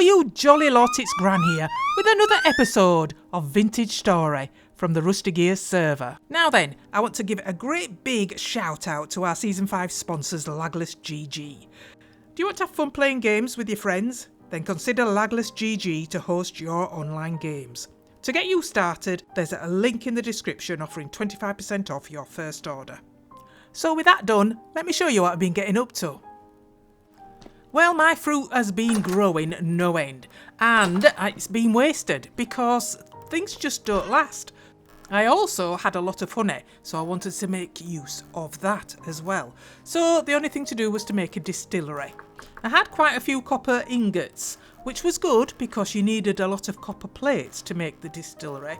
you jolly lot, it's Gran here with another episode of Vintage Story from the Rusty Gears server. Now then, I want to give a great big shout out to our Season 5 sponsors Lagless GG. Do you want to have fun playing games with your friends? Then consider Lagless GG to host your online games. To get you started, there's a link in the description offering 25% off your first order. So with that done, let me show you what I've been getting up to. Well, my fruit has been growing no end, and it's been wasted because things just don't last. I also had a lot of honey, so I wanted to make use of that as well. So the only thing to do was to make a distillery. I had quite a few copper ingots, which was good because you needed a lot of copper plates to make the distillery.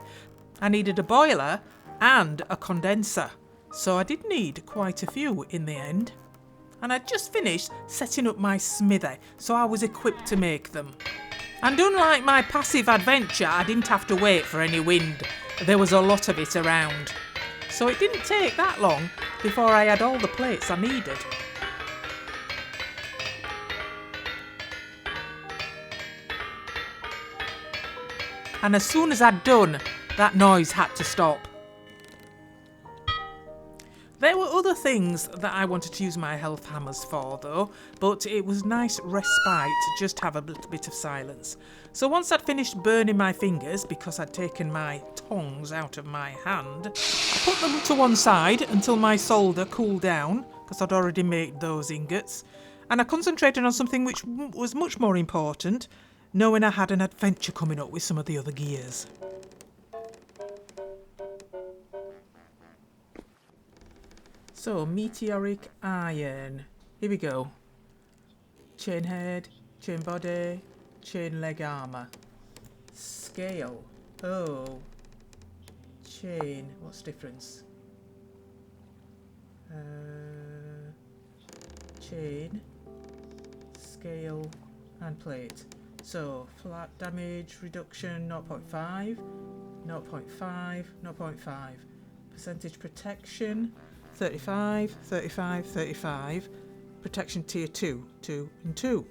I needed a boiler and a condenser, so I did need quite a few in the end. And I'd just finished setting up my smithy, so I was equipped to make them. And unlike my passive adventure, I didn't have to wait for any wind. There was a lot of it around. So it didn't take that long before I had all the plates I needed. And as soon as I'd done, that noise had to stop. There were other things that I wanted to use my health hammers for though, but it was nice respite to just have a little bit of silence. So once I'd finished burning my fingers because I'd taken my tongs out of my hand, I put them to one side until my solder cooled down because I'd already made those ingots, and I concentrated on something which was much more important, knowing I had an adventure coming up with some of the other gears. So, meteoric iron. Here we go. Chain head, chain body, chain leg armour. Scale. Oh. Chain. What's the difference? Chain, scale, and plate. So, flat damage reduction 0.5, 0.5, 0.5. Percentage protection. 35, 35, 35. Protection tier 2, 2 and 2.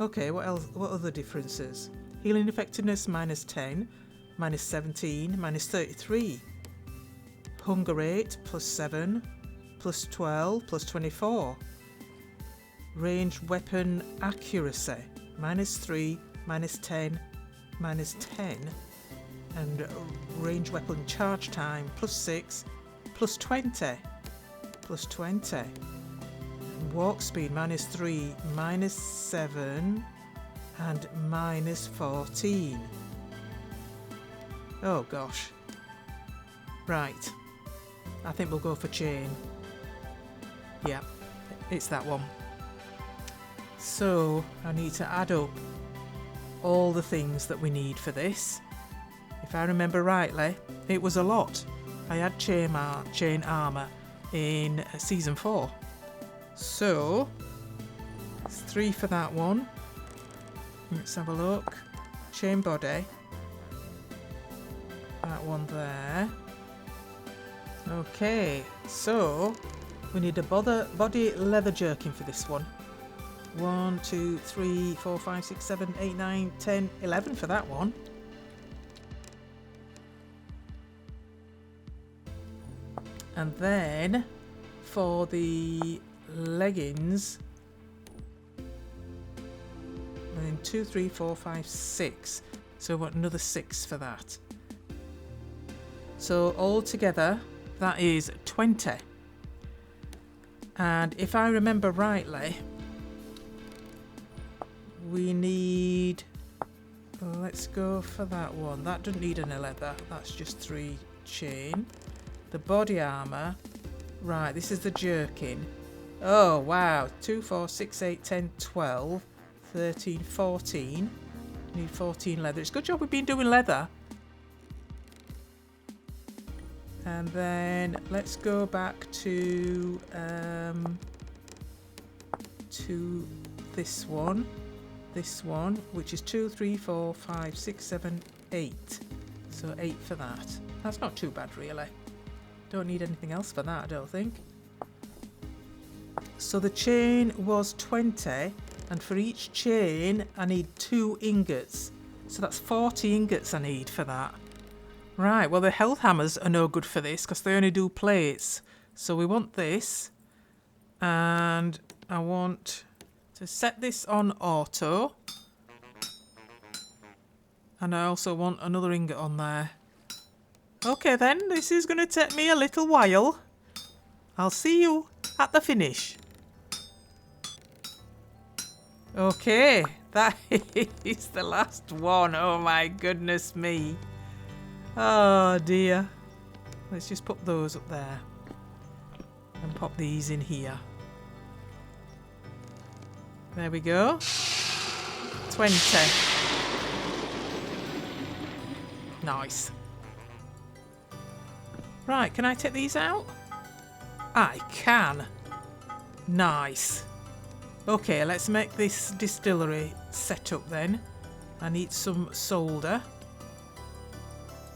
Okay, what else? What other differences? Healing effectiveness minus 10, minus 17, minus 33. Hunger rate plus 7, plus 12, plus 24. Ranged weapon accuracy minus 3, minus 10, minus 10. And ranged weapon charge time plus 6. Plus 20, plus 20. Walk speed minus 3, minus 7, and minus 14. Oh gosh. Right. I think we'll go for chain. Yeah, it's that one. So I need to add up all the things that we need for this. If I remember rightly, it was a lot. I had chain armour in Season 4. So, it's 3 for that one. Let's have a look. Chain body. That one there. Okay, so we need a body leather jerkin for this one. 1, 2, 3, 4, 5, 6, 7, 8, 9, 10, 11 for that one. And then for the leggings, and then 2, 3, 4, 5, 6. So we want another 6 for that. So altogether, that is 20. And if I remember rightly, we need, let's go for that one. That doesn't need any leather, that's just 3 chain. The body armour, right, this is the jerkin. Oh wow, 2, 4, 6, 8, 10, 12, 13, 14. Need 14 leather. It's a good job we've been doing leather. And then let's go back to this one, which is 2, 3, 4, 5, 6, 7, 8. So 8 for that. That's not too bad really. Don't need anything else for that, I don't think. So the chain was 20 And for each chain, I need 2 ingots. So that's 40 ingots I need for that. Right, well the health hammers are no good for this because they only do plates. So we want this. And I want to set this on auto. And I also want another ingot on there. Okay then, this is going to take me a little while. I'll see you at the finish. Okay, that is the last one. Oh my goodness me. Oh dear. Let's just put those up there. And pop these in here. There we go. 20. Nice. Right, can I take these out? I can. Nice. Okay, let's make this distillery set up then. I need some solder.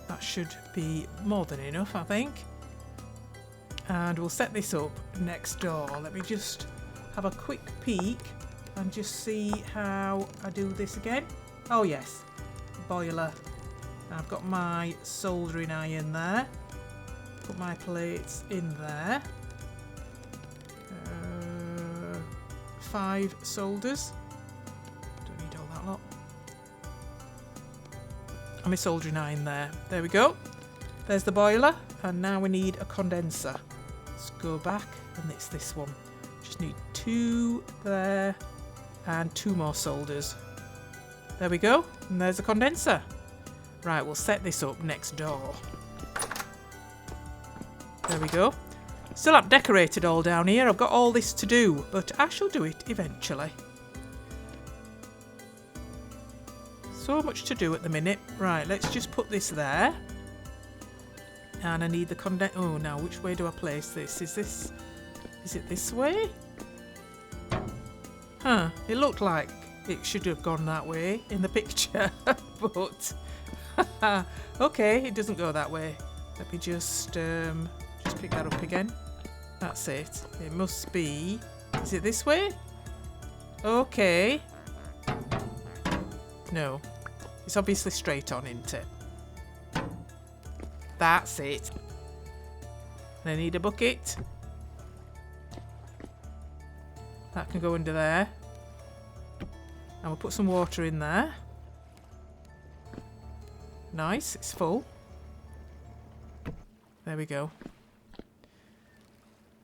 That should be more than enough, I think. And we'll set this up next door. Let me just have a quick peek and just see how I do this again. Oh yes, boiler. I've got my soldering iron there. Put my plates in there. 5 solders. Don't need all that lot. And my soldering iron there. There we go. There's the boiler. And now we need a condenser. Let's go back and it's this one. Just need 2 there and 2 more solders. There we go. And there's a condenser. Right, we'll set this up next door. There we go. Still haven't decorated all down here. I've got all this to do, but I shall do it eventually. So much to do at the minute. Right, let's just put this there. And I need the condenser. Oh, now which way do I place this? Is it this way? Huh, it looked like it should have gone that way in the picture, but okay, it doesn't go that way. Let me just pick that up again. That's it. It must be. Is it this way? Okay. No. It's obviously straight on, isn't it? That's it. I need a bucket. That can go under there. And we'll put some water in there. Nice, it's full. There we go.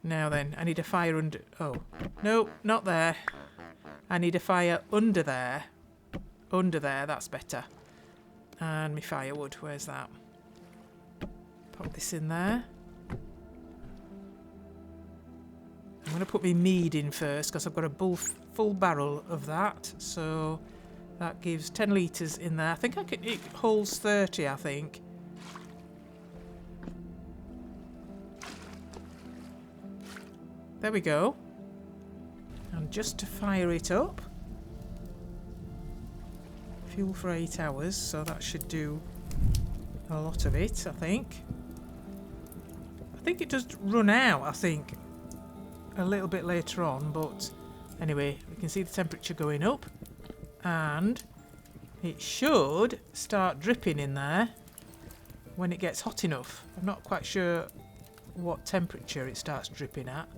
Now then, I need a fire under... Oh, no, not there. I need a fire under there. Under there, that's better. And my firewood, where's that? Pop this in there. I'm going to put my mead in first because I've got a full barrel of that. So that gives 10 litres in there. I think it holds 30, I think. There we go. And just to fire it up. Fuel for 8 hours, so that should do a lot of it, I think. I think it does run out, I think, a little bit later on, but anyway, we can see the temperature going up. And it should start dripping in there when it gets hot enough. I'm not quite sure what temperature it starts dripping at.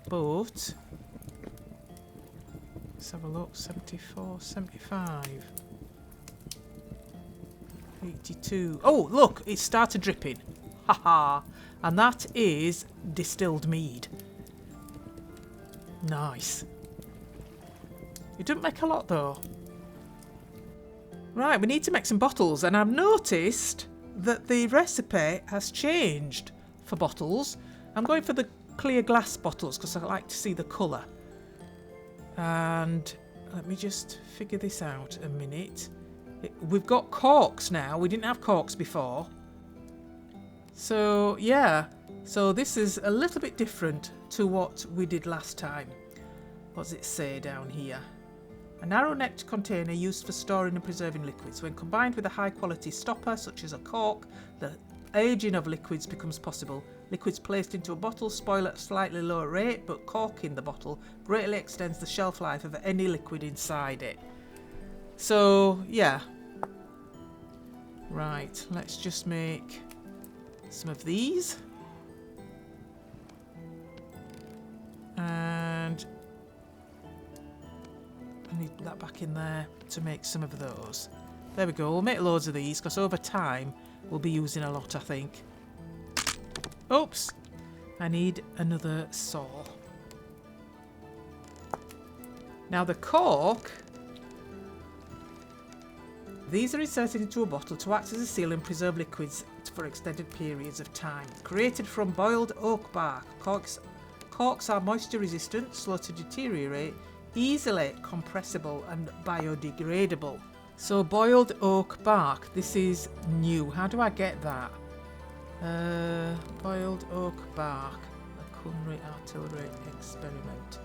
But let's have a look. 74, 75, 82. Oh, look, it started dripping. Haha. And that is distilled mead. Nice. It doesn't make a lot though. Right, we need to make some bottles, and I've noticed that the recipe has changed for bottles. I'm going for the clear glass bottles because I like to see the colour. And let me just figure this out a minute. We've got corks now. We didn't have corks before. So yeah, so this is a little bit different to what we did last time. What does it say down here? A narrow-necked container used for storing and preserving liquids. When combined with a high-quality stopper, such as a cork, the aging of liquids becomes possible. Liquids placed into a bottle spoil at a slightly lower rate, but corking the bottle greatly extends the shelf life of any liquid inside it. So, yeah. Right, let's just make some of these. And I need that back in there to make some of those. There we go, we'll make loads of these because over time we'll be using a lot, I think. Oops! I need another saw. Now the cork, these are inserted into a bottle to act as a seal and preserve liquids for extended periods of time. Created from boiled oak bark, corks are moisture resistant, slow to deteriorate, easily compressible and biodegradable. So boiled oak bark, this is new. How do I get that? Boiled oak bark, the Culinary Artillery experiment.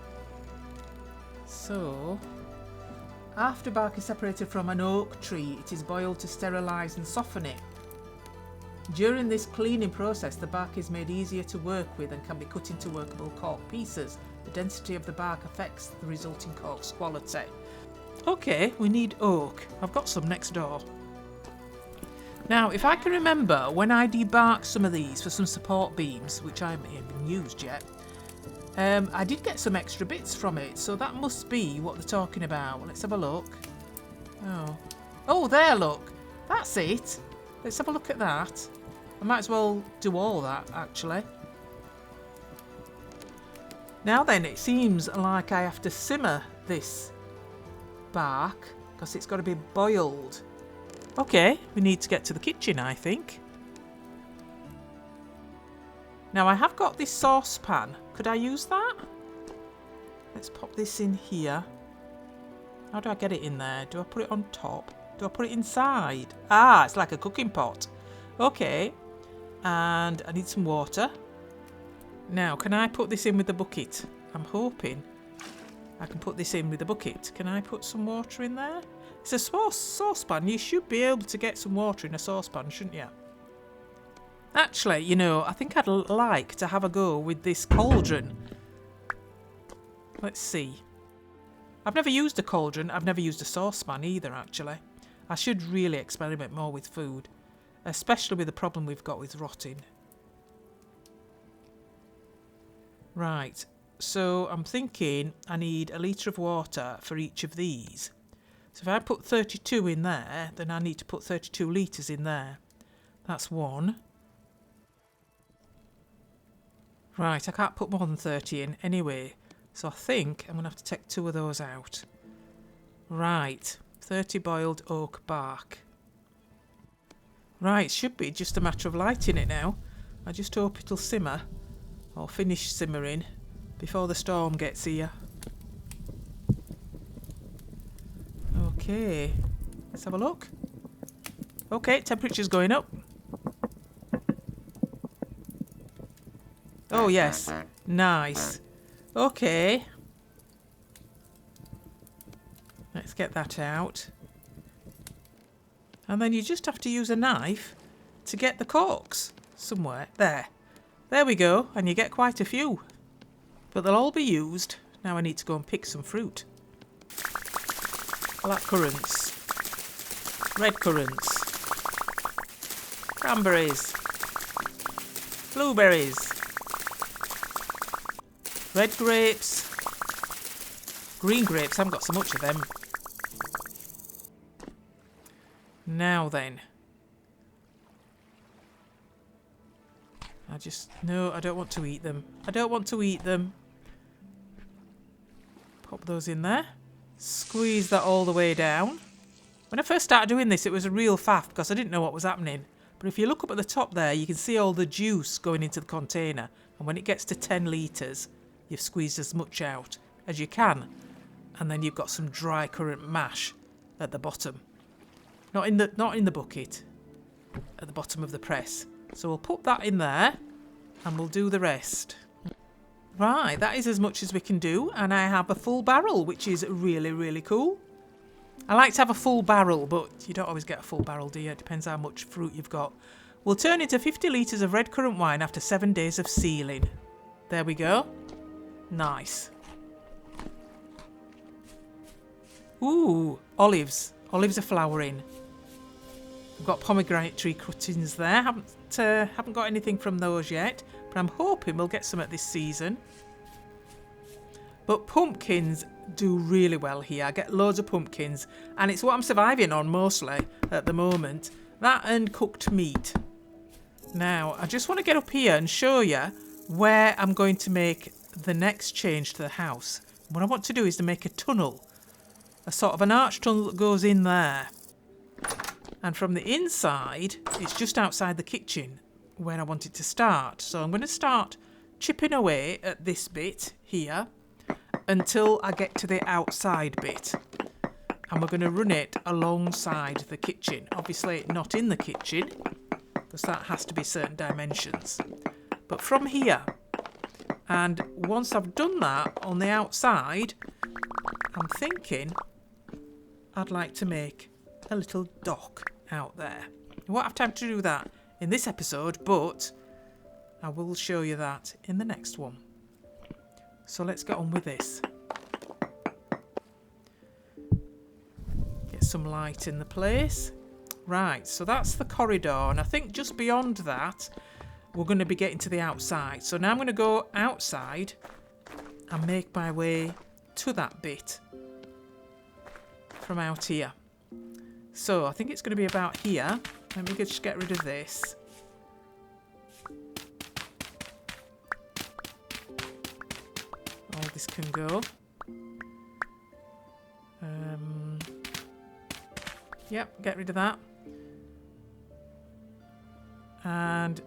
So, after bark is separated from an oak tree, it is boiled to sterilise and soften it. During this cleaning process, the bark is made easier to work with and can be cut into workable cork pieces. The density of the bark affects the resulting cork's quality. Okay, we need oak. I've got some next door. Now, if I can remember, when I debarked some of these for some support beams, which I haven't even used yet, I did get some extra bits from it, so that must be what they're talking about. Let's have a look. Oh, there, look. That's it. Let's have a look at that. I might as well do all that, actually. Now then, it seems like I have to simmer this bark because it's got to be boiled. Okay, we need to get to the kitchen, I think. Now I have got this saucepan. Could I use that? Let's pop this in here. How do I get it in there? Do I put it on top? Do I put it inside? Ah, it's like a cooking pot. Okay. And I need some water. Now, can I put this in with the bucket? I'm hoping I can put this in with the bucket. Can I put some water in there? It's a saucepan. You should be able to get some water in a saucepan, shouldn't you? Actually, you know, I think I'd like to have a go with this cauldron. Let's see. I've never used a cauldron. I've never used a saucepan either, actually. I should really experiment more with food, especially with the problem we've got with rotting. Right, so I'm thinking I need a litre of water for each of these. So if I put 32 in there, then I need to put 32 litres in there. That's one. Right, I can't put more than 30 in anyway. So I think I'm going to have to take 2 of those out. Right, 30 boiled oak bark. Right, should be just a matter of lighting it now. I just hope it'll simmer, or finish simmering, before the storm gets here. Okay, let's have a look. Okay, temperature's going up. Oh yes, nice. Okay. Let's get that out. And then you just have to use a knife to get the corks somewhere. There. There we go. And you get quite a few. But they'll all be used. Now I need to go and pick some fruit. Black currants. Red currants. Cranberries. Blueberries. Red grapes. Green grapes. I haven't got so much of them. Now then. No, I don't want to eat them. I don't want to eat them. Pop those in there. Squeeze that all the way down. When I first started doing this, it was a real faff because I didn't know what was happening. But if you look up at the top there, you can see all the juice going into the container. And when it gets to 10 litres, you've squeezed as much out as you can. And then you've got some dry currant mash at the bottom. Not in the bucket. At the bottom of the press. So we'll put that in there. And we'll do the rest. Right, that is as much as we can do. And I have a full barrel, which is really, really cool. I like to have a full barrel, but you don't always get a full barrel, do you? It depends how much fruit you've got. will turn into 50 litres of red currant wine after 7 days of sealing. There we go. Nice. Ooh, olives. Olives are flowering. I've got pomegranate tree cuttings there. Haven't got anything from those yet, but I'm hoping we'll get some at this season. But pumpkins do really well here. I get loads of pumpkins, and it's what I'm surviving on mostly at the moment. That and cooked meat. Now, I just want to get up here and show you where I'm going to make the next change to the house. What I want to do is to make a tunnel. A sort of an arch tunnel that goes in there. And from the inside, it's just outside the kitchen where I want it to start. So I'm going to start chipping away at this bit here until I get to the outside bit. And we're going to run it alongside the kitchen. Obviously not in the kitchen, because that has to be certain dimensions. But from here. And once I've done that on the outside, I'm thinking I'd like to make a little dock out there. I won't have time to do that in this episode, but I will show you that in the next one. So let's get on with this. Get some light in the place. Right, so that's the corridor, and I think just beyond that we're going to be getting to the outside. So now I'm going to go outside and make my way to that bit from out here. So I think it's going to be about here. Let me just get rid of this. All this can go. Yep, get rid of that. And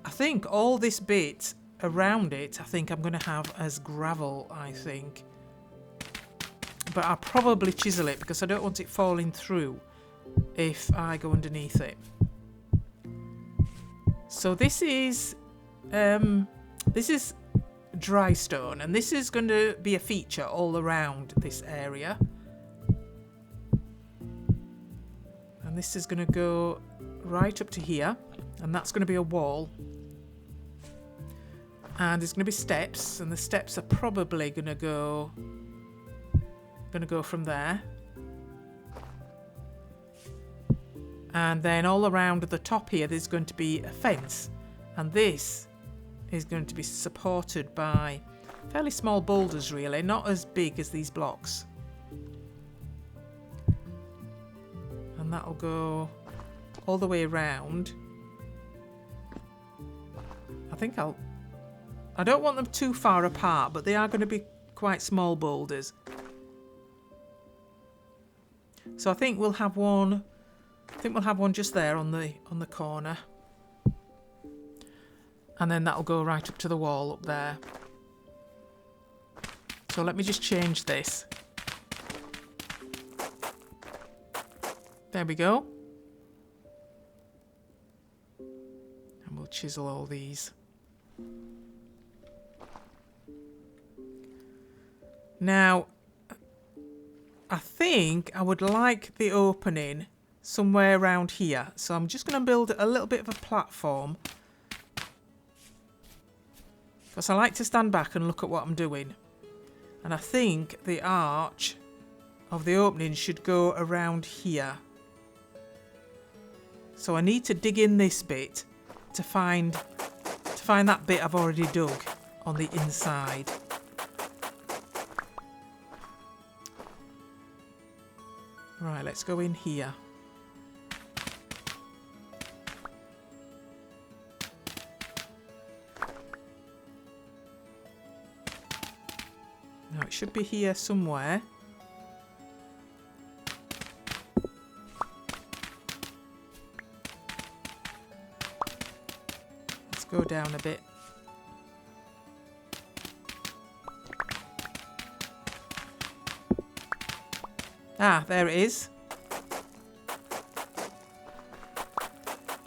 I think all this bit around it, I think I'm going to have as gravel, I think. But I'll probably chisel it because I don't want it falling through if I go underneath it. So this is dry stone, and this is going to be a feature all around this area. And this is going to go right up to here, and that's going to be a wall. And there's going to be steps, and the steps are probably going to go from there. And then all around the top here there's going to be a fence, and this is going to be supported by fairly small boulders, really, not as big as these blocks. And that'll go all the way around. I don't want them too far apart, but they are going to be quite small boulders. So I think we'll have one. I think we'll have one just there on the corner, and then that'll go right up to the wall up there. So let me just change this. There we go. And we'll chisel all these. Now, I think I would like the opening somewhere around here. So I'm just going to build a little bit of a platform, because I like to stand back and look at what I'm doing. And I think the arch of the opening should go around here. So I need to dig in this bit to find that bit I've already dug on the inside. Right, let's go in here. Now it should be here somewhere. Let's go down a bit. Ah, there it is.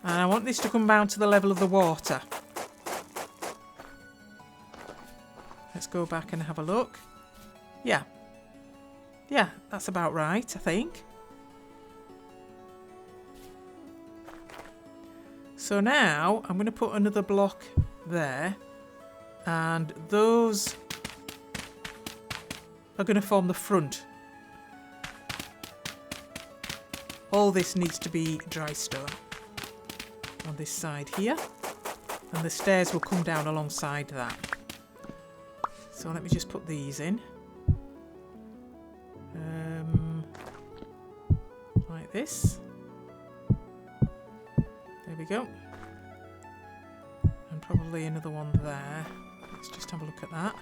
And I want this to come down to the level of the water. Let's go back and have a look. Yeah. Yeah, that's about right, I think. So now I'm going to put another block there, and those are going to form the front. All this needs to be dry stone on this side here, and the stairs will come down alongside that. So let me just put these in. Like this. There we go. And probably another one there. Let's just have a look at that.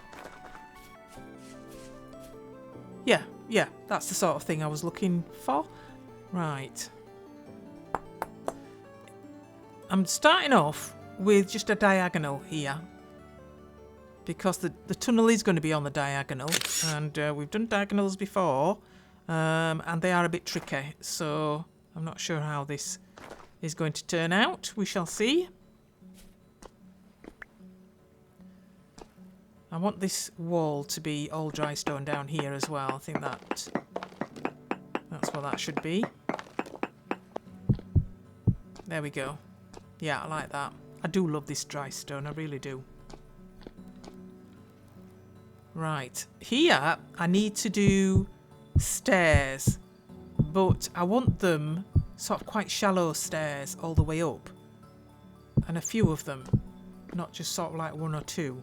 Yeah, that's the sort of thing I was looking for. Right. I'm starting off with just a diagonal here, because the tunnel is going to be on the diagonal, and we've done diagonals before, and they are a bit tricky, so I'm not sure how this is going to turn out. We shall see. I want this wall to be all dry stone down here as well. I think that's what that should be. There we go. Yeah, I like that. I do love this dry stone, I really do. Right, here I need to do stairs, but I want them sort of quite shallow stairs all the way up, and a few of them, not just sort of like one or two.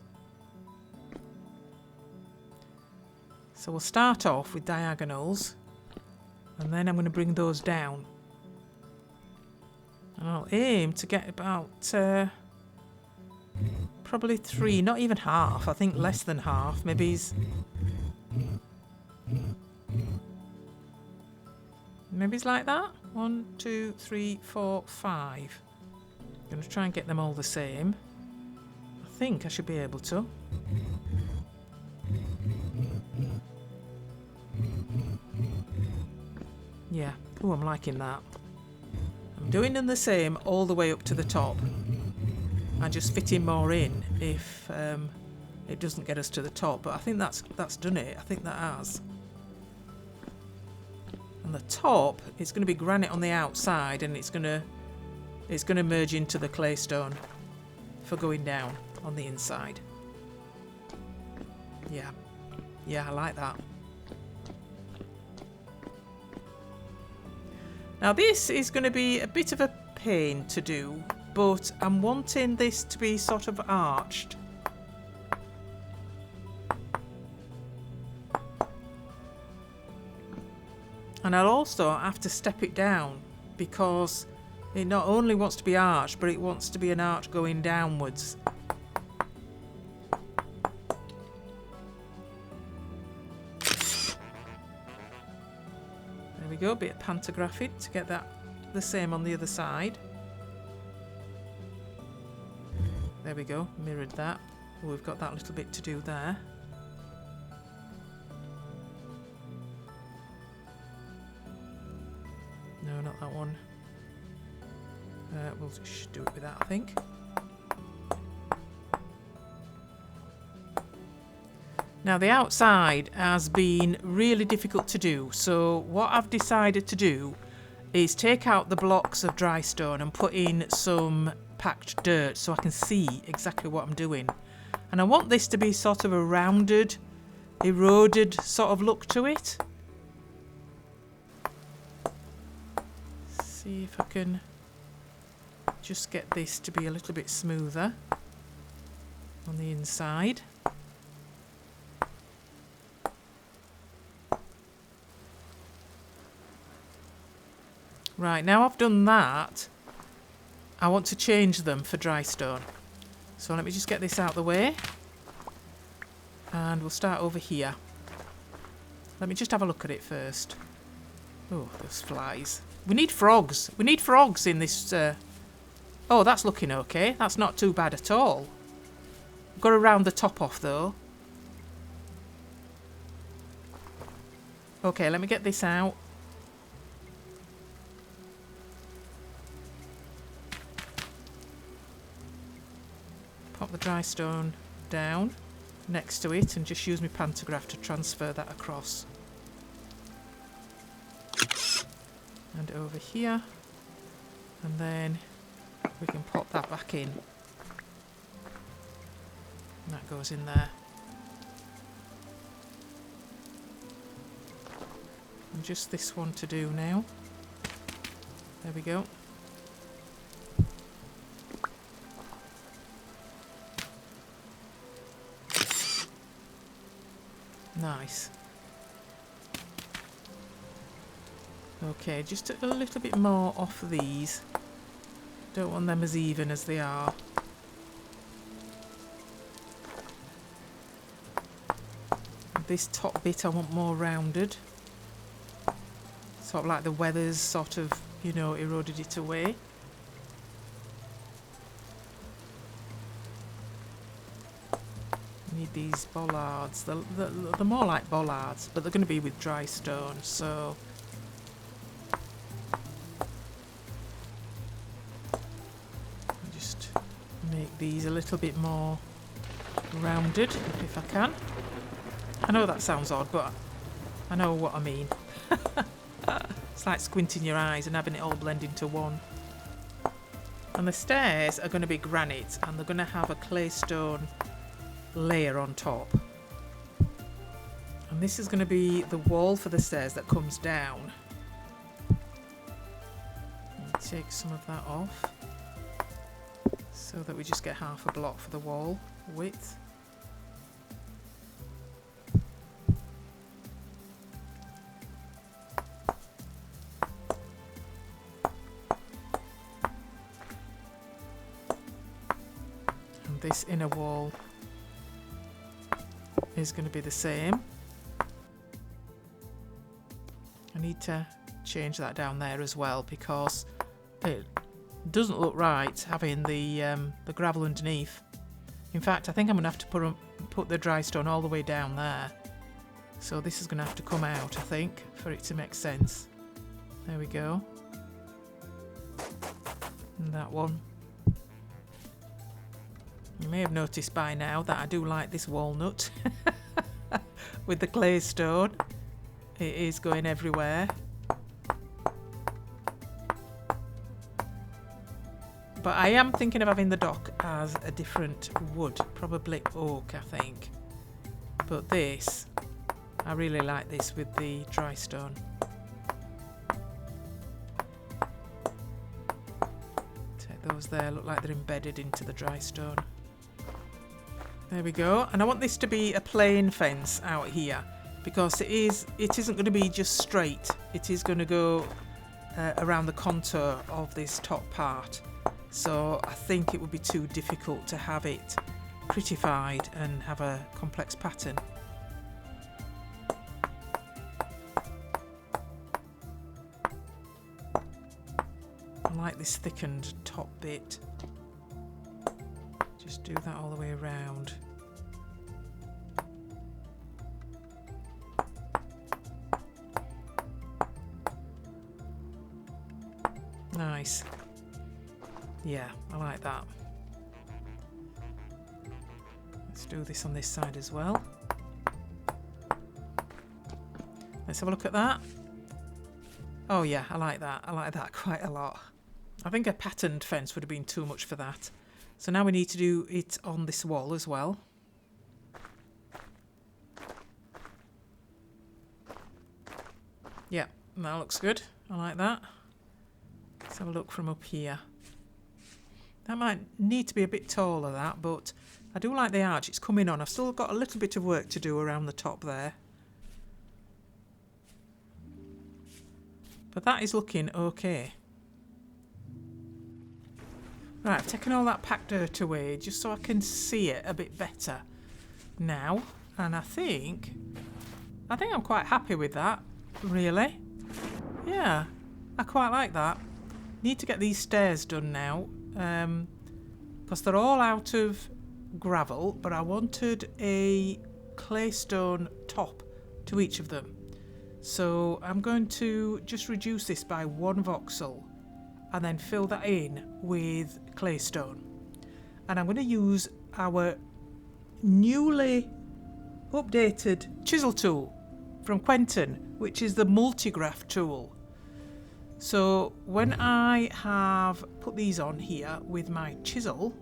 So we'll start off with diagonals, and then I'm going to bring those down. And I'll aim to get about probably 3, not even half, I think less than half, maybe it's like that. 1, 2, 3, 4, 5. I'm going to try and get them all the same. I think I should be able to. Yeah, oh, I'm liking that. I'm doing them the same all the way up to the top. I'm just fitting more in if it doesn't get us to the top, but I think that's done it. I think that has. And the top, it's going to be granite on the outside, and it's going to merge into the claystone for going down on the inside. Yeah, I like that. Now this is going to be a bit of a pain to do, but I'm wanting this to be sort of arched. And I'll also have to step it down, because it not only wants to be arched, but it wants to be an arch going downwards. There we go, a bit of pantographing to get that the same on the other side. There we go, mirrored that. Oh, we've got that little bit to do there. No, not that one. We'll just do it with that, I think. Now the outside has been really difficult to do, so what I've decided to do is take out the blocks of dry stone and put in some packed dirt so I can see exactly what I'm doing. And I want this to be sort of a rounded, eroded sort of look to it. See if I can just get this to be a little bit smoother on the inside. Right, now I've done that, I want to change them for dry stone. So let me just get this out of the way. And we'll start over here. Let me just have a look at it first. Oh, those flies. We need frogs. We need frogs in this... Oh, that's looking okay. That's not too bad at all. Got to round the top off, though. Okay, let me get this out. Pop the dry stone down next to it and just use my pantograph to transfer that across. And over here. And then We can pop that back in. And that goes in there. And just this one to do now. There we go. Nice. Okay, just a little bit more off these. Don't want them as even as they are. This top bit I want more rounded. Sort of like the weather's sort of, you know, eroded it away. Need these bollards. They're more like bollards, but they're going to be with dry stone, so... just make these a little bit more rounded, if I can. I know that sounds odd, but I know what I mean. It's like squinting your eyes and having it all blend into one. And the stairs are going to be granite, and they're going to have a claystone layer on top. And this is going to be the wall for the stairs that comes down. Take some of that off so that we just get half a block for the wall width. And this inner wall is going to be the same. I need to change that down there as well because it doesn't look right having the gravel underneath. In fact, I think I'm going to have to put the dry stone all the way down there. So this is going to have to come out, I think, for it to make sense. There we go. And that one. You may have noticed by now that I do like this walnut with the clay stone. It is going everywhere. But I am thinking of having the dock as a different wood, probably oak, I think. But this, I really like this with the dry stone. Take those there, look like they're embedded into the dry stone. There we go. And I want this to be a plain fence out here because it isn't going to be just straight. It is going to go around the contour of this top part. So I think it would be too difficult to have it prettified and have a complex pattern. I like this thickened top bit. Just do that all the way around. Nice. Yeah, I like that. Let's do this on this side as well. Let's have a look at that. Oh yeah, I like that. I like that quite a lot. I think a patterned fence would have been too much for that. So now we need to do it on this wall as well. Yeah, that looks good. I like that. Let's have a look from up here. That might need to be a bit taller, that, but I do like the arch. It's coming on. I've still got a little bit of work to do around the top there. But that is looking okay. Right, I've taken all that packed dirt away just so I can see it a bit better now. And I think I'm quite happy with that, really. Yeah, I quite like that. Need to get these stairs done now. Because they're all out of gravel, but I wanted a claystone top to each of them. So I'm going to just reduce this by 1 voxel and then fill that in with claystone. And I'm going to use our newly updated chisel tool from Quentin, which is the multigraph tool. So when I have put these on here with my chisel,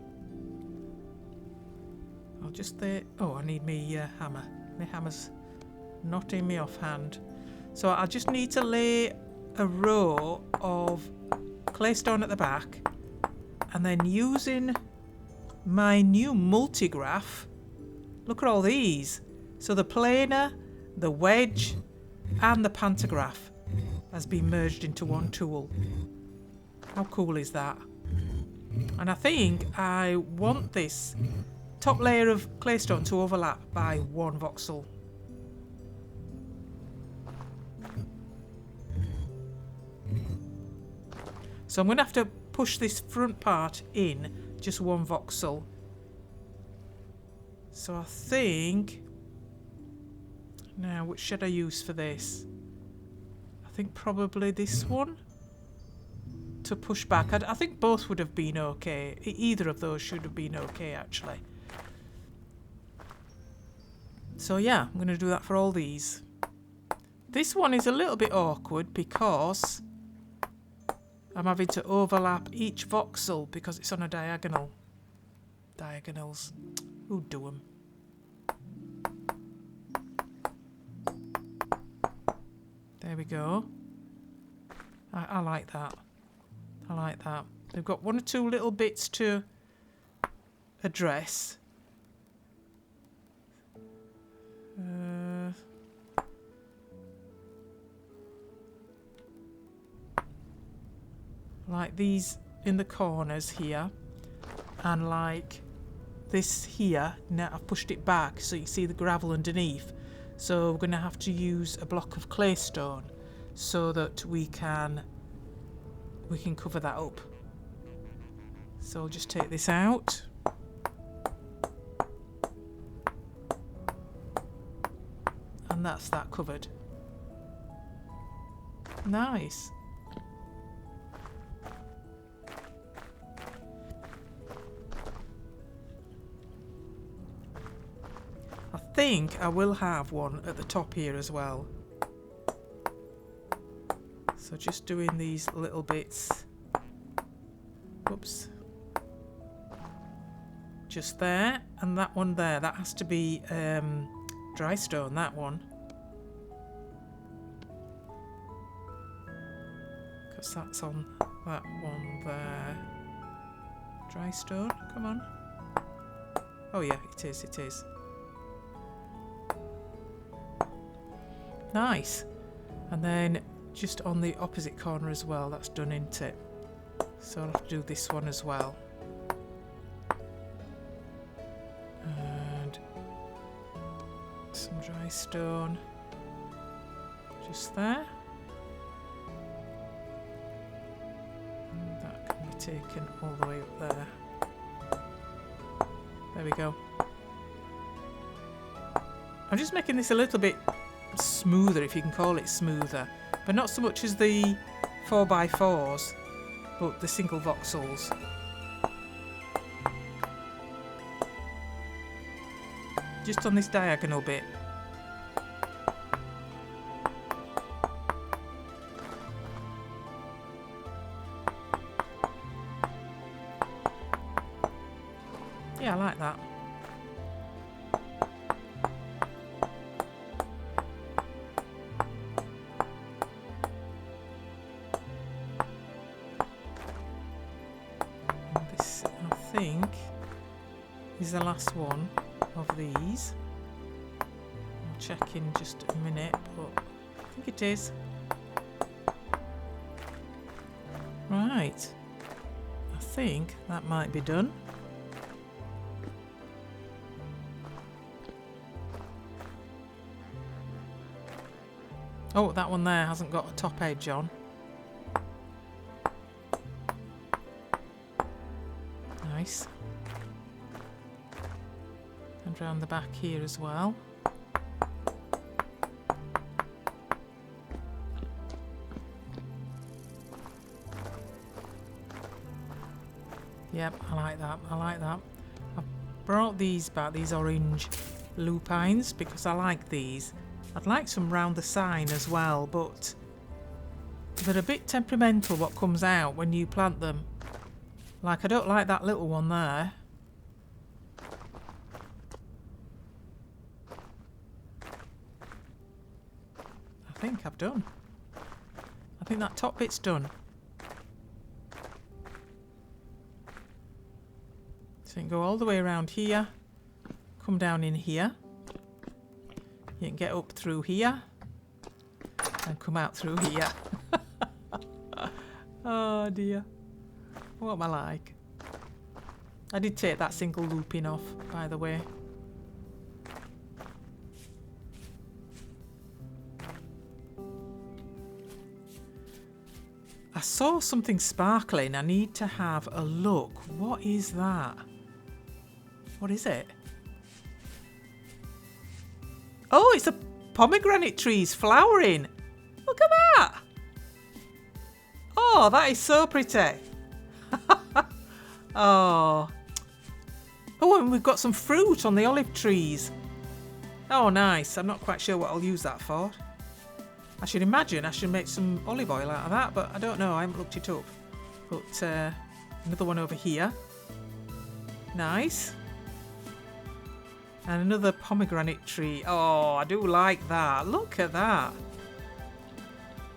I'll just oh, I need me hammer. My hammer's not in my offhand. So I just need to lay a row of claystone at the back, and then using my new multigraph, look at all these. So the planer, the wedge, and the pantograph has been merged into one tool. How cool is that? And I think I want this top layer of claystone to overlap by 1 voxel. So I'm going to have to push this front part in just 1 voxel. So I think, now which should I use for this? I think probably this one to push back. I think both would have been okay. Either of those should have been okay actually. So yeah, I'm going to do that for all these. This one is a little bit awkward because I'm having to overlap each voxel because it's on a diagonal. Diagonals. Who'd do them? There we go. I like that. I like that. They've got 1 or 2 little bits to address. Like these in the corners here, and like this here. Now I've pushed it back so you see the gravel underneath. So we're going to have to use a block of claystone so that we can cover that up. So I'll just take this out. And that's that covered. Nice. I think I will have one at the top here as well. So just doing these little bits. Oops. Just there, and that one there. That has to be dry stone, that one. Because that's on that one there. Dry stone, come on. Oh yeah, it is, it is. Nice. And then just on the opposite corner as well, that's done, isn't it? So I'll have to do this one as well. And some dry stone just there. And that can be taken all the way up there. There we go. I'm just making this a little bit smoother, if you can call it smoother, but not so much as the 4x4s, but the single voxels. Just on this diagonal bit. Yeah, I like that. Is the last one of these. I'll check in just a minute, but I think it is. Right. I think that might be done. Oh, that one there hasn't got a top edge on. Nice. And round the back here as well. Yep, I like that. I like that. I've brought these back, these orange lupines, because I like these. I'd like some round the sign as well, but They're a bit temperamental what comes out when you plant them. Like, I don't like that little one there. I think I've done. I think that top bit's done. So you can go all the way around here. Come down in here. You can get up through here. And come out through here. Oh dear. What am I like? I did take that single looping off, by the way. I saw something sparkling. I need to have a look. What is that? What is it? Oh, it's a pomegranate tree's flowering. Look at that. Oh, that is so pretty. Oh. Oh, and we've got some fruit on the olive trees. Oh, nice. I'm not quite sure what I'll use that for. I should imagine I should make some olive oil out of that, but I don't know. I haven't looked it up. But another one over here. Nice. And another pomegranate tree. Oh, I do like that. Look at that.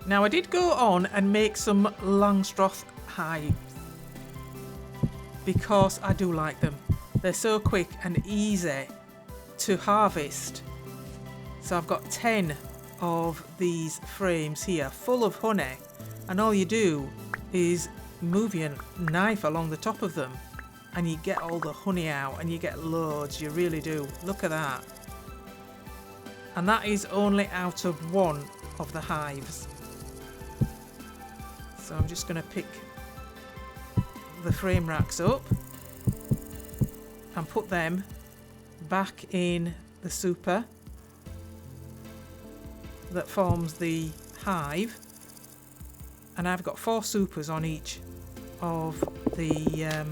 Now, I did go on and make some Langstroth hives because I do like them. They're so quick and easy to harvest. So I've got 10 of these frames here full of honey, and all you do is move your knife along the top of them and you get all the honey out, and you get loads. You really do. Look at that. And that is only out of one of the hives. So I'm just going to pick the frame racks up and put them back in the super that forms the hive. And I've got 4 supers on each of the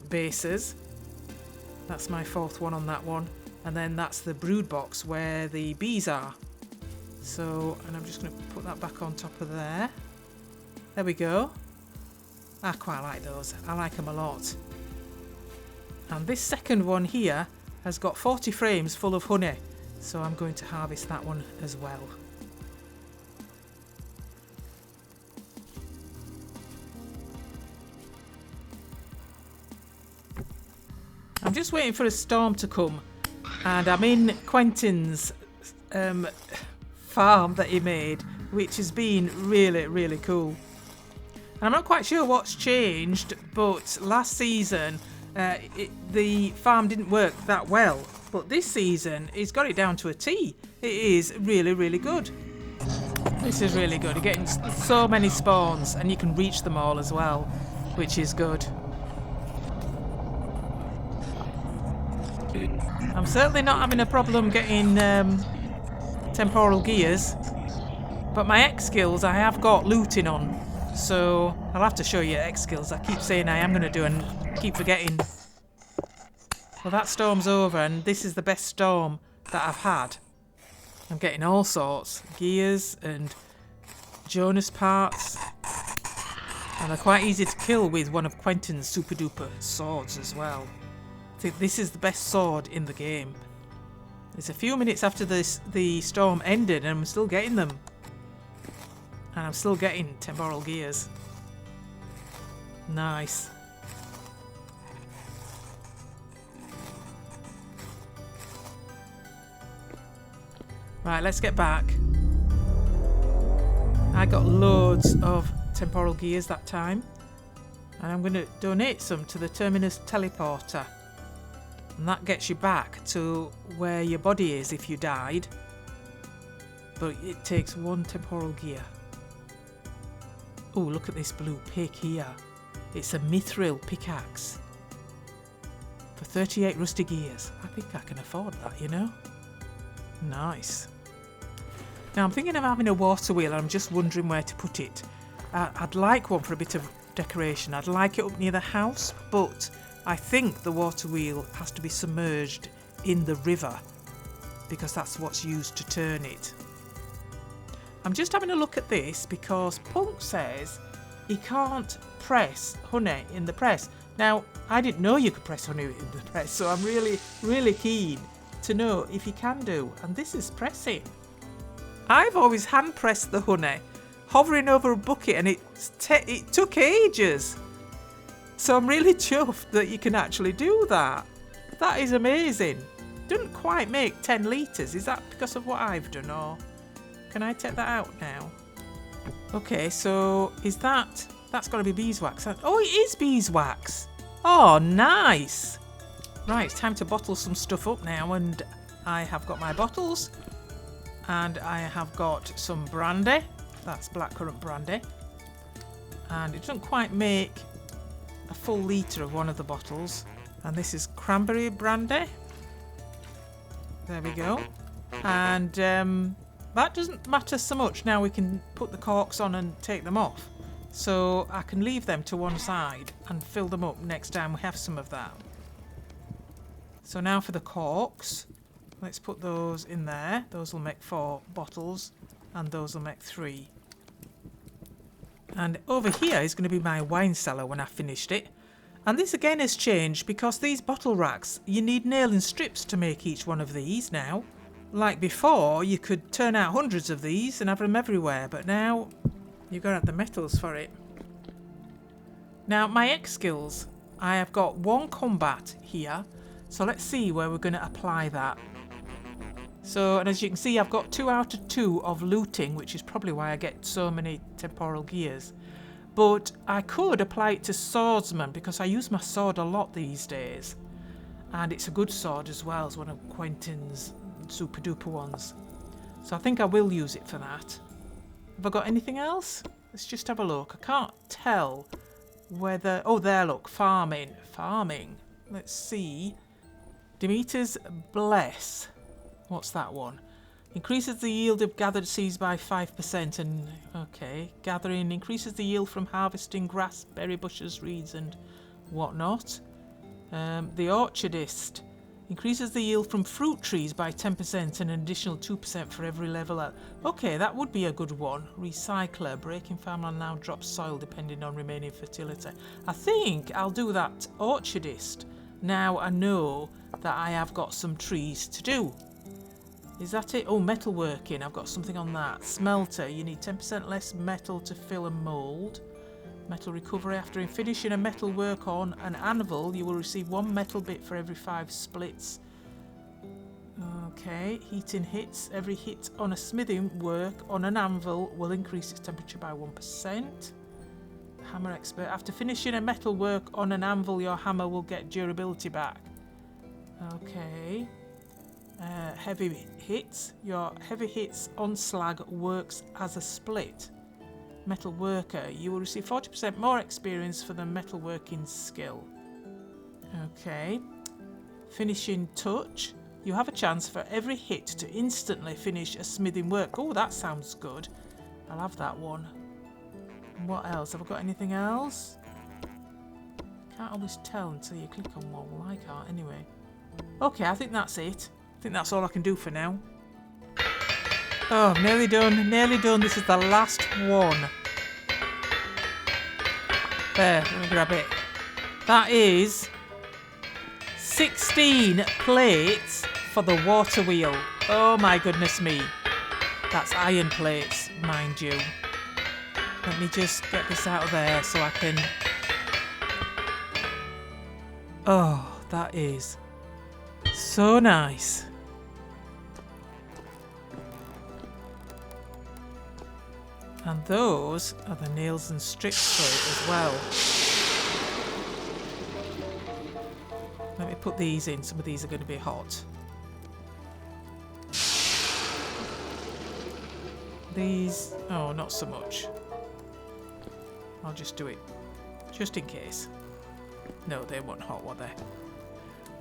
bases. That's my 4th one on that one. And then that's the brood box where the bees are. So, and I'm just going to put that back on top of there. There we go. I quite like those. I like them a lot. And this second one here has got 40 frames full of honey. So I'm going to harvest that one as well. I'm just waiting for a storm to come. And I'm in Quentin's farm that he made, which has been really, really cool. And I'm not quite sure what's changed, but last season the farm didn't work that well, but this season he's got it down to a T. It is really, really good. This is really good. You're getting so many spawns and you can reach them all as well, which is good. I'm certainly not having a problem getting temporal gears, but my X skills I have got looting on, so I'll have to show you X skills. I keep saying I am going to do and keep forgetting. Well, that storm's over, and this is the best storm that I've had. I'm getting all sorts, gears and Jonas parts, and they're quite easy to kill with one of Quentin's super duper swords as well. I think this is the best sword in the game. It's a few minutes after the storm ended and I'm still getting them. And I'm still getting temporal gears. Nice. Right, let's get back. I got loads of temporal gears that time. And I'm going to donate some to the Terminus Teleporter. And that gets you back to where your body is if you died. But it takes 1 temporal gear. Oh, look at this blue pick here. It's a mithril pickaxe. For 38 rusty gears. I think I can afford that, you know? Nice. Now I'm thinking of having a water wheel. I'm just wondering where to put it. I'd like one for a bit of decoration. I'd like it up near the house, but I think the water wheel has to be submerged in the river because that's what's used to turn it. I'm just having a look at this because Punk says he can't press honey in the press. Now, I didn't know you could press honey in the press, so I'm really, really keen to know if you can do. And this is pressing. I've always hand pressed the honey, hovering over a bucket, and it took ages. So I'm really chuffed that you can actually do that. That is amazing. Doesn't quite make 10 litres. Is that because of what I've done, or can I take that out now? Okay, so is that's got to be beeswax. Oh, it is beeswax. Oh, nice. Right, it's time to bottle some stuff up now, and I have got my bottles, and I have got some brandy. That's blackcurrant brandy, and it doesn't quite make a full litre of one of the bottles. And this is cranberry brandy. There we go. And that doesn't matter so much. Now we can put the corks on and take them off. So I can leave them to one side and fill them up next time we have some of that. So now for the corks. Let's put those in there. Those will make 4 bottles, and those will make 3. And over here is going to be my wine cellar when I've finished it. And this again has changed because these bottle racks, you need nailing strips to make each one of these now. Like before, you could turn out hundreds of these and have them everywhere, but now you've got to have the metals for it. Now, my X skills, I have got 1 combat here, so let's see where we're going to apply that. So, and as you can see, I've got 2 out of 2 of looting, which is probably why I get so many temporal gears. But I could apply it to swordsman because I use my sword a lot these days. And it's a good sword as well. It's one of Quentin's super duper ones. So I think I will use it for that. Have I got anything else? Let's just have a look. I can't tell whether... Oh, there, look. Farming. Farming. Let's see. Demeter's Bless. What's that one? Increases the yield of gathered seeds by 5% and... Okay. Gathering increases the yield from harvesting grass, berry bushes, reeds and whatnot. The Orchardist. Increases the yield from fruit trees by 10% and an additional 2% for every level up. Okay, that would be a good one. Recycler. Breaking farmland now drops soil depending on remaining fertility. I think I'll do that Orchardist. Now I know that I have got some trees to do. Is that it? Oh, metalworking. I've got something on that. Smelter. You need 10% less metal to fill a mould. Metal recovery. After finishing a metal work on an anvil, you will receive 1 metal bit for every 5 splits. Okay. Heating hits. Every hit on a smithing work on an anvil will increase its temperature by 1%. Hammer expert. After finishing a metal work on an anvil, your hammer will get durability back. Okay. Heavy hits. Your heavy hits on slag works as a split. Metal worker. You will receive 40% more experience for the metalworking skill. Okay. Finishing touch. You have a chance for every hit to instantly finish a smithing work. Oh, that sounds good. I'll have that one. What else? Have I got anything else? Can't always tell until you click on one. Well, I can't anyway. Okay, I think that's it. I think that's all I can do for now. Oh, nearly done. Nearly done. This is the last one. There, let me grab it. That is 16 plates for the water wheel. Oh my goodness me. That's iron plates, mind you. Let me just get this out of there so I can... Oh, that is so nice. And those are the nails and strips for it as well. Let me put these in. Some of these are going to be hot. These... Oh, not so much. I'll just do it. Just in case. No, they weren't hot, were they?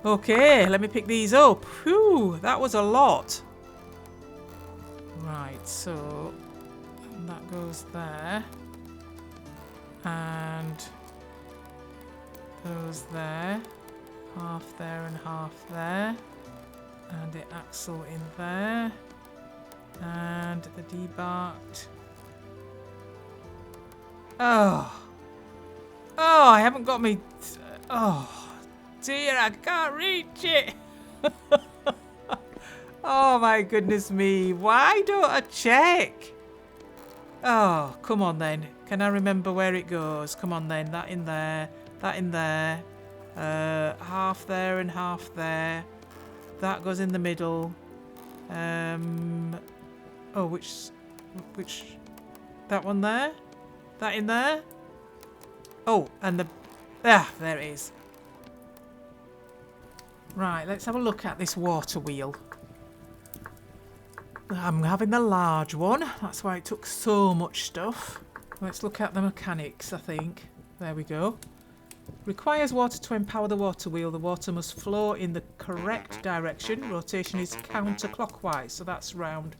Okay, let me pick these up. Whew, that was a lot. Right, so... that goes there. And... those there. Half there and half there. And the axle in there. And the debarked. Oh. Oh, I haven't got me. Oh, dear, I can't reach it. Oh, my goodness me. Why don't I check? Oh, come on then. Can I remember where it goes? Come on then. That in there. That in there. Half there and half there. That goes in the middle. Oh, which, that one there? That in there? Oh, and there it is. Right, let's have a look at this water wheel. I'm having the large one. That's why it took so much stuff. Let's look at the mechanics, I think. There we go. Requires water to empower the water wheel. The water must flow in the correct direction. Rotation is counterclockwise, so that's round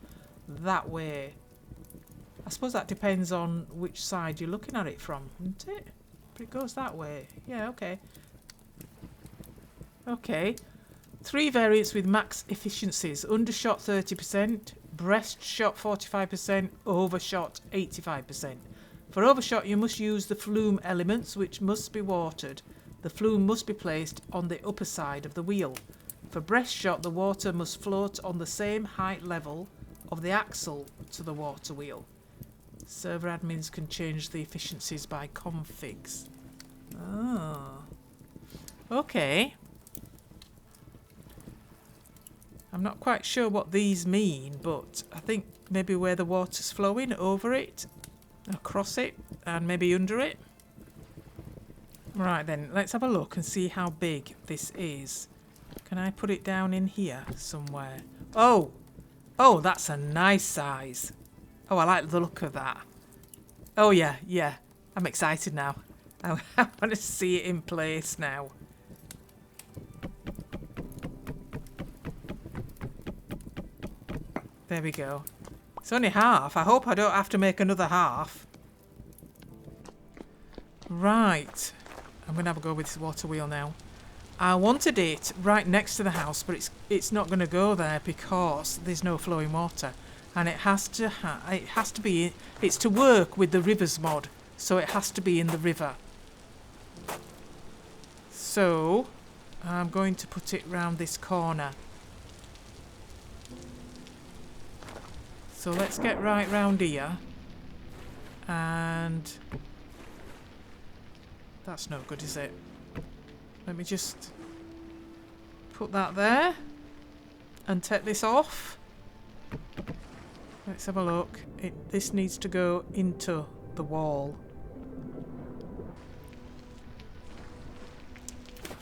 that way. I suppose that depends on which side you're looking at it from, isn't it? But it goes that way. Yeah, okay. Okay. 3 variants with max efficiencies. Undershot 30%, breast shot 45%, overshot 85%. For overshot, you must use the flume elements, which must be watered. The flume must be placed on the upper side of the wheel. For breast shot, the water must float on the same height level of the axle to the water wheel. Server admins can change the efficiencies by configs. Oh. Okay. I'm not quite sure what these mean, but I think maybe where the water's flowing, over it, across it, and maybe under it. Right then, let's have a look and see how big this is. Can I put it down in here somewhere? Oh! Oh, that's a nice size. Oh, I like the look of that. Oh yeah, yeah. I'm excited now. I want to see it in place now. There we go. It's only half. I hope I don't have to make another half. Right. I'm going to have a go with this water wheel now. I wanted it right next to the house, but it's not going to go there because there's no flowing water. And it has to be, it's to work with the rivers mod, so it has to be in the river. So, I'm going to put it round this corner. So let's get right round here. And that's no good, is it? Let me just put that there and take this off. Let's have a look. This needs to go into the wall.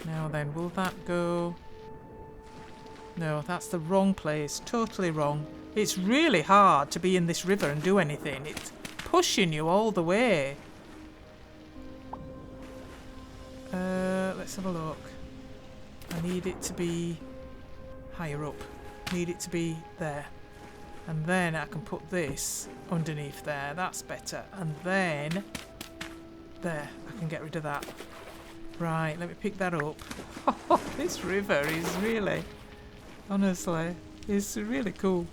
Now then, will that go? No, that's the wrong place. Totally wrong. It's really hard to be in this river and do anything. It's pushing you all the way. Let's have a look. I need it to be higher up. Need it to be there. And then I can put this underneath there. That's better. And then there, I can get rid of that. Right, let me pick that up. Oh, this river is really, honestly, it's really cool.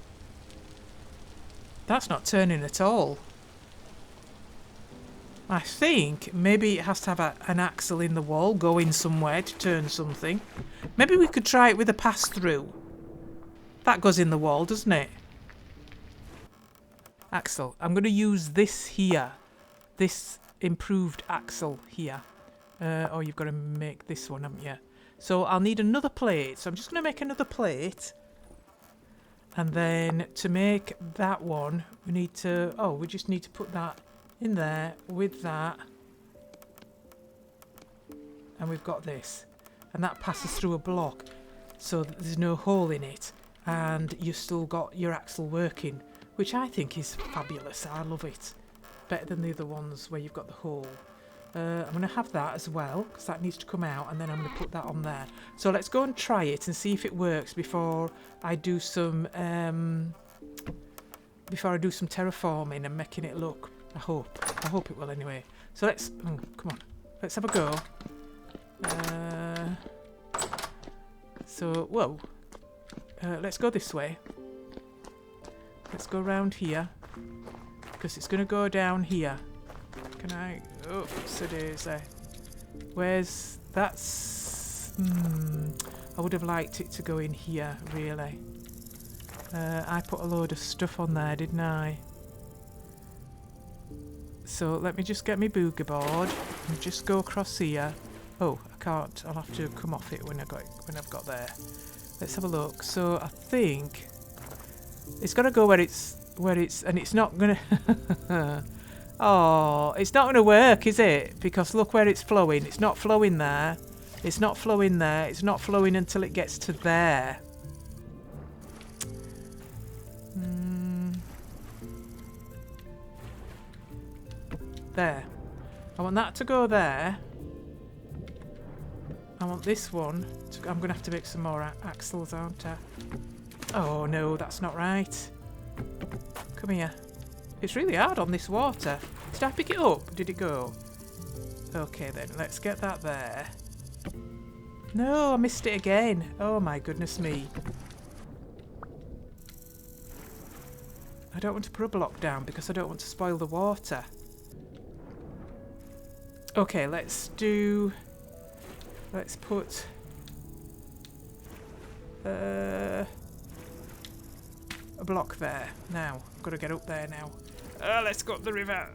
That's not turning at all. I think maybe it has to have an axle in the wall going somewhere to turn something. Maybe we could try it with a pass-through. That goes in the wall, doesn't it? Axle. I'm going to use this here. This improved axle here. Oh, you've got to make this one, haven't you? So I'll need another plate. So I'm just going to make another plate. And then to make that one, we need to... Oh, we just need to put that in there with that. And we've got this. And that passes through a block. So that there's no hole in it. And you've still got your axle working. Which I think is fabulous. I love it. Better than the other ones where you've got the hole. I'm going to have that as well, because that needs to come out, and then I'm going to put that on there. So let's go and try it and see if it works before I do some terraforming and making it look. I hope it will anyway. So let's come on, let's have a go. Let's go this way. Let's go around here. Because it's going to go down here. Can I... Oh, so daisy. Where's... That's... I would have liked it to go in here, really. I put a load of stuff on there, didn't I? So let me just get my booger board and just go across here. Oh, I can't. I'll have to come off it when I've got there. Let's have a look. So I think it's got to go where it's and it's not gonna. Oh, it's not gonna work, is it? Because look where it's flowing. It's not flowing there. It's not flowing there. It's not flowing until it gets to there. There. I want that to go there. I want this one to... I'm going to have to make some more axles, aren't I? Oh, no, that's not right. Come here. It's really hard on this water. Did I pick it up? Did it go? Okay, then. Let's get that there. No, I missed it again. Oh, my goodness me. I don't want to put a block down because I don't want to spoil the water. Okay, let's do... Let's put... a block there. Now, I've got to get up there now. Let's go up the river.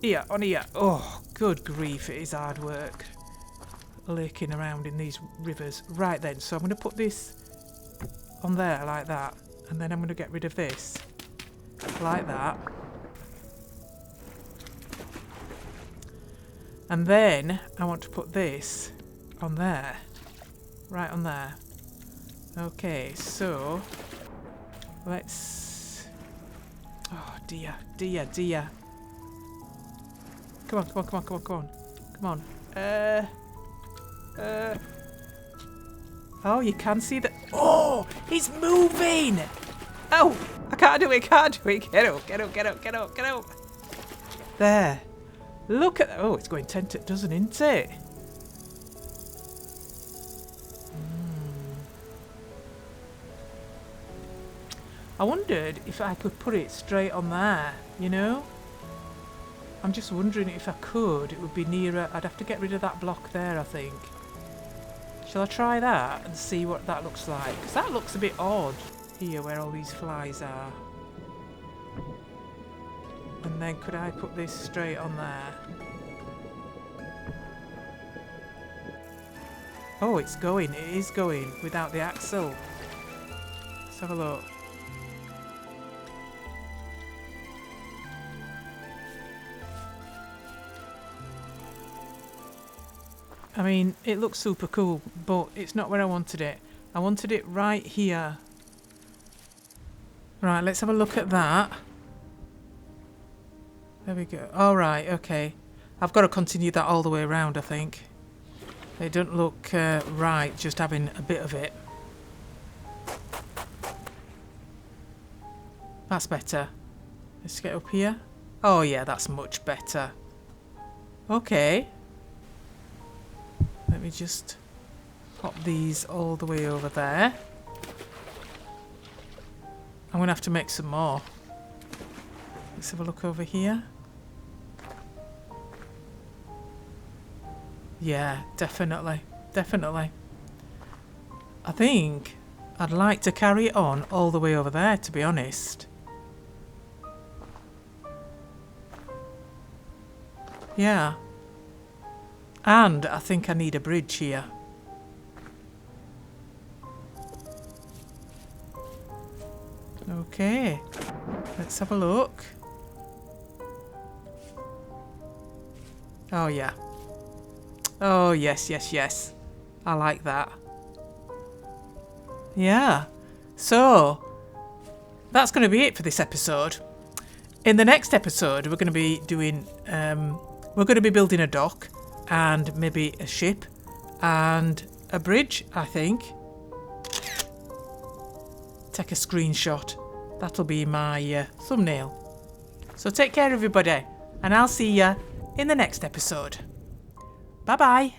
Here, on here. Oh, good grief, it is hard work. Laking around in these rivers. Right then, so I'm going to put this on there like that. And then I'm going to get rid of this. Like that. And then I want to put this on there. Right on there. Okay, so let's... Oh dear, dear, dear. Come on, come on, come on, come on, come on. Come on. Oh, you can see that. Oh, it's moving! Oh, I can't do it, can't do it. Get up, get up, get up, get up, get up. There. Look at that. Oh, it's going 10 to a dozen, isn't it? I wondered if I could put it straight on there, you know? I'm just wondering if I could. It would be nearer. I'd have to get rid of that block there, I think. Shall I try that and see what that looks like? Because that looks a bit odd here where all these flies are. And then could I put this straight on there? Oh, it's going. It is going without the axle. Let's have a look. I mean, it looks super cool, but it's not where I wanted it. I wanted it right here. Right, let's have a look at that. There we go. All right, okay. I've got to continue that all the way around, I think. It doesn't look right, just having a bit of it. That's better. Let's get up here. Oh, yeah, that's much better. Okay. Let me just pop these all the way over there. I'm going to have to make some more. Let's have a look over here. Yeah, definitely. Definitely. I think I'd like to carry it on all the way over there, to be honest. Yeah. And I think I need a bridge here. Okay. Let's have a look. Oh, yeah. Oh, yes, yes, yes. I like that. Yeah. So, that's going to be it for this episode. In the next episode, we're going to be doing... we're going to be building a dock. And maybe a ship. And a bridge, I think. Take a screenshot. That'll be my thumbnail. So take care, everybody. And I'll see you in the next episode. Bye-bye.